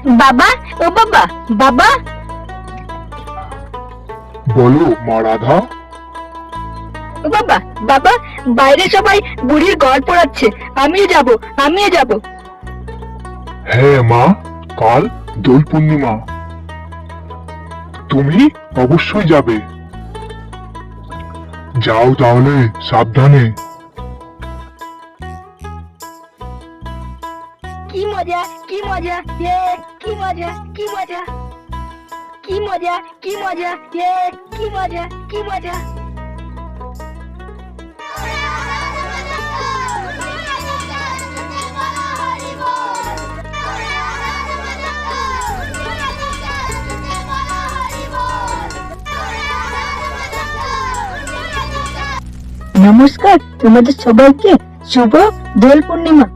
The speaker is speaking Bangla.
বাবা, ও বাবা, বাবা। বলো মা রাধা। ও বাবা, বাবা, বাইরে সবাই বুড়ির ঘর পোড়াচ্ছে, আমিও যাব, আমিও যাব। হ্যাঁ মা, কাল দোল পূর্ণিমা, তুমি অবশ্যই যাবে। যাও তাহলে, সাবধানে। কি মজা, কি মজা, কি মজা, কি মজা, কি মজা, কি মজা, কি মজা, কি মজা। নমস্কার তোমাদের সবাইকে, শুভ দোল পূর্ণিমা।